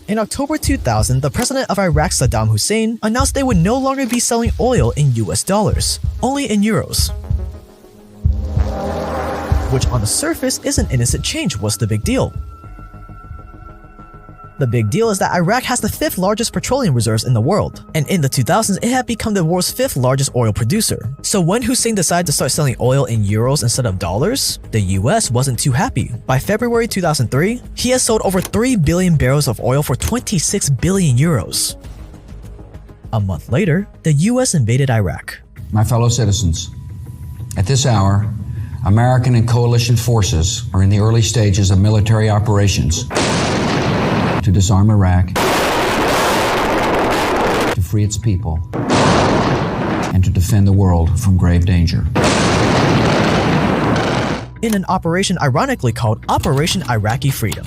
In October 2000, the president of Iraq, Saddam Hussein, announced they would no longer be selling oil in US dollars, only in euros. Which on the surface is an innocent change. What's the big deal? The big deal is that Iraq has the 5th largest petroleum reserves in the world, and in the 2000s it had become the world's 5th largest oil producer. So when Hussein decided to start selling oil in euros instead of dollars, the US wasn't too happy. By February 2003, he has sold over 3 billion barrels of oil for 26 billion euros. A month later, the US invaded Iraq. My fellow citizens, at this hour, American and coalition forces are in the early stages of military operations to disarm Iraq, to free its people, and to defend the world from grave danger. In an operation ironically called Operation Iraqi Freedom.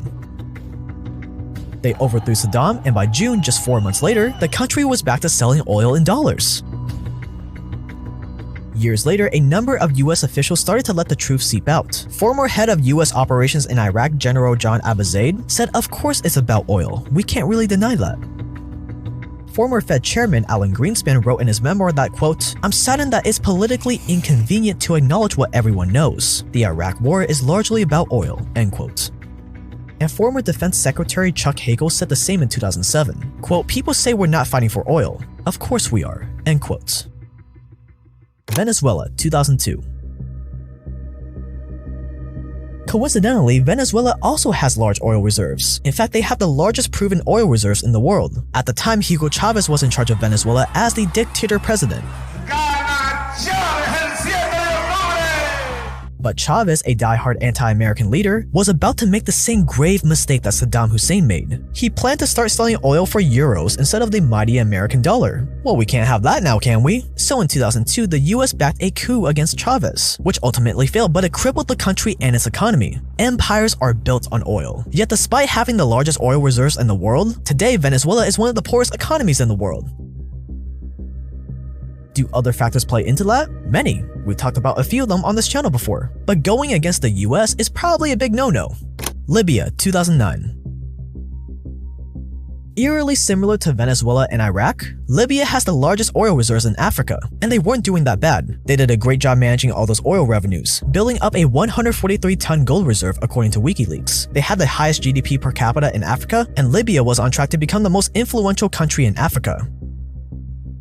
They overthrew Saddam, and by June, just 4 months later, the country was back to selling oil in dollars. Years later, a number of US officials started to let the truth seep out. Former head of US operations in Iraq, General John Abizaid, said, "Of course it's about oil. We can't really deny that." Former Fed Chairman Alan Greenspan wrote in his memoir that, quote, "I'm saddened that it's politically inconvenient to acknowledge what everyone knows. The Iraq War is largely about oil," end quote. And former Defense Secretary Chuck Hagel said the same in 2007. Quote, "People say we're not fighting for oil. Of course we are," end quote. Venezuela, 2002. Coincidentally, Venezuela also has large oil reserves. In fact, they have the largest proven oil reserves in the world. At the time, Hugo Chavez was in charge of Venezuela as the dictator president. But Chavez, a die-hard anti-American leader, was about to make the same grave mistake that Saddam Hussein made. He planned to start selling oil for euros instead of the mighty American dollar. Well, we can't have that now, can we? So in 2002, the US backed a coup against Chavez, which ultimately failed, but it crippled the country and its economy. Empires are built on oil. Yet despite having the largest oil reserves in the world, today Venezuela is one of the poorest economies in the world. Do other factors play into that? Many. We've talked about a few of them on this channel before. But going against the US is probably a big no-no. Libya, 2009. Eerily similar to Venezuela and Iraq, Libya has the largest oil reserves in Africa, and they weren't doing that bad. They did a great job managing all those oil revenues, building up a 143-ton gold reserve according to WikiLeaks. They had the highest GDP per capita in Africa, and Libya was on track to become the most influential country in Africa.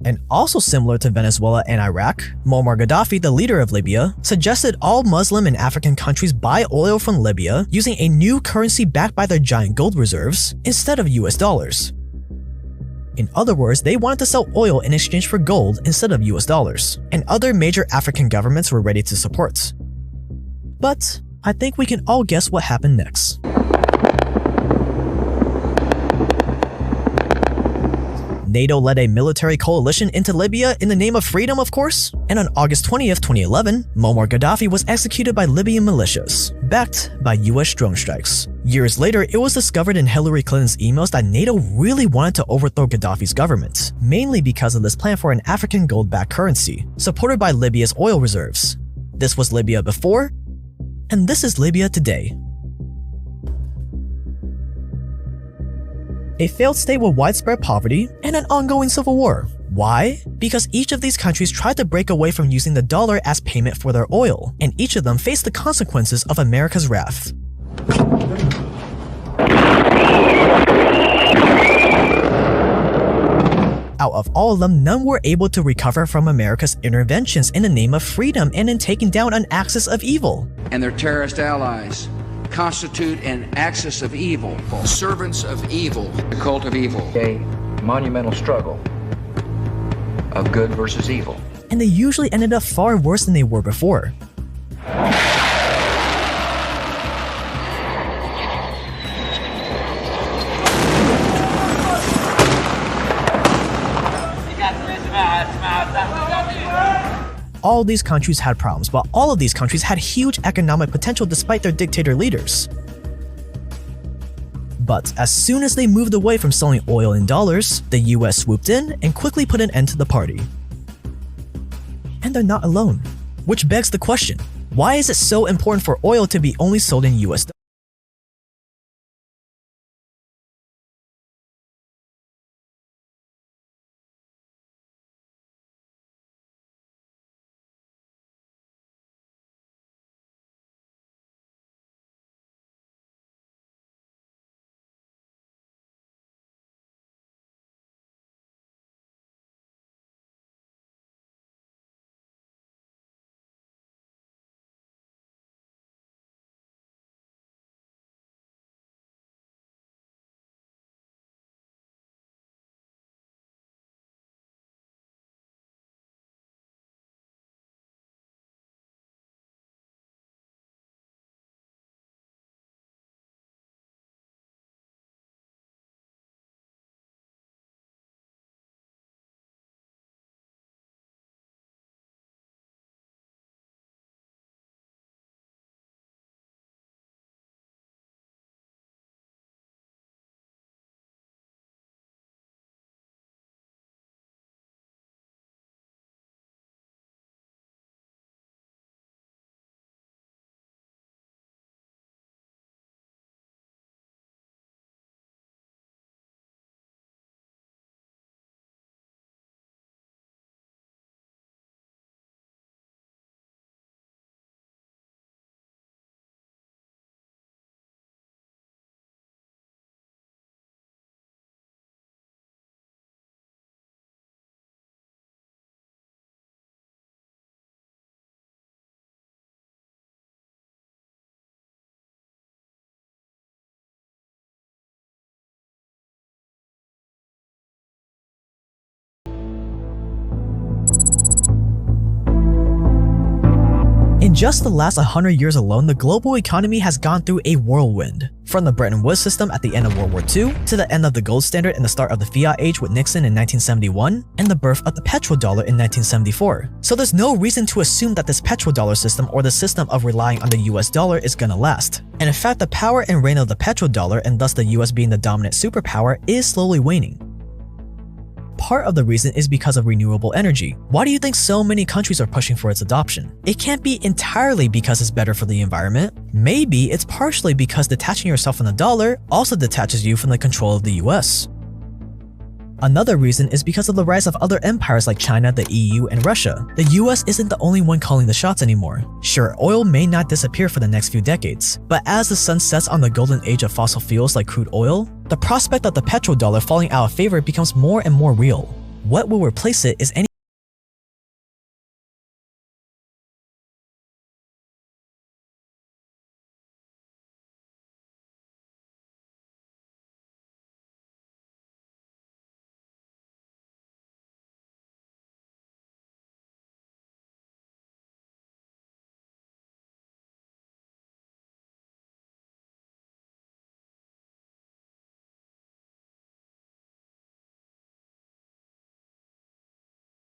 And also similar to Venezuela and Iraq, Muammar Gaddafi, the leader of Libya, suggested all Muslim and African countries buy oil from Libya using a new currency backed by their giant gold reserves instead of US dollars. In other words, they wanted to sell oil in exchange for gold instead of US dollars, and other major African governments were ready to support. But I think we can all guess what happened next. NATO led a military coalition into Libya in the name of freedom, of course, and on August 20th, 2011, Muammar Gaddafi was executed by Libyan militias, backed by US drone strikes. Years later, it was discovered in Hillary Clinton's emails that NATO really wanted to overthrow Gaddafi's government, mainly because of this plan for an African gold-backed currency, supported by Libya's oil reserves. This was Libya before, and this is Libya today. A failed state with widespread poverty and an ongoing civil war. Why? Because each of these countries tried to break away from using the dollar as payment for their oil, and each of them faced the consequences of America's wrath. Out of all of them, none were able to recover from America's interventions in the name of freedom and in taking down an axis of evil. And their terrorist allies constitute an axis of evil, servants of evil, the cult of evil, a monumental struggle of good versus evil. And they usually ended up far worse than they were before. All these countries had problems, but all of these countries had huge economic potential despite their dictator leaders. But as soon as they moved away from selling oil in dollars, the US swooped in and quickly put an end to the party. And they're not alone. Which begs the question, why is it so important for oil to be only sold in US dollars? just the last 100 years alone, the global economy has gone through a whirlwind. From the Bretton Woods system at the end of World War II, to the end of the gold standard and the start of the fiat age with Nixon in 1971, and the birth of the petrodollar in 1974. So there's no reason to assume that this petrodollar system or the system of relying on the US dollar is gonna last. And in fact, the power and reign of the petrodollar, and thus the US being the dominant superpower, is slowly waning. Part of the reason is because of renewable energy. Why do you think so many countries are pushing for its adoption? It can't be entirely because it's better for the environment. Maybe it's partially because detaching yourself from the dollar also detaches you from the control of the US. Another reason is because of the rise of other empires like China, the EU, and Russia. The US isn't the only one calling the shots anymore. Sure, oil may not disappear for the next few decades, but as the sun sets on the golden age of fossil fuels like crude oil, the prospect of the petrodollar falling out of favor becomes more and more real. What will replace it is any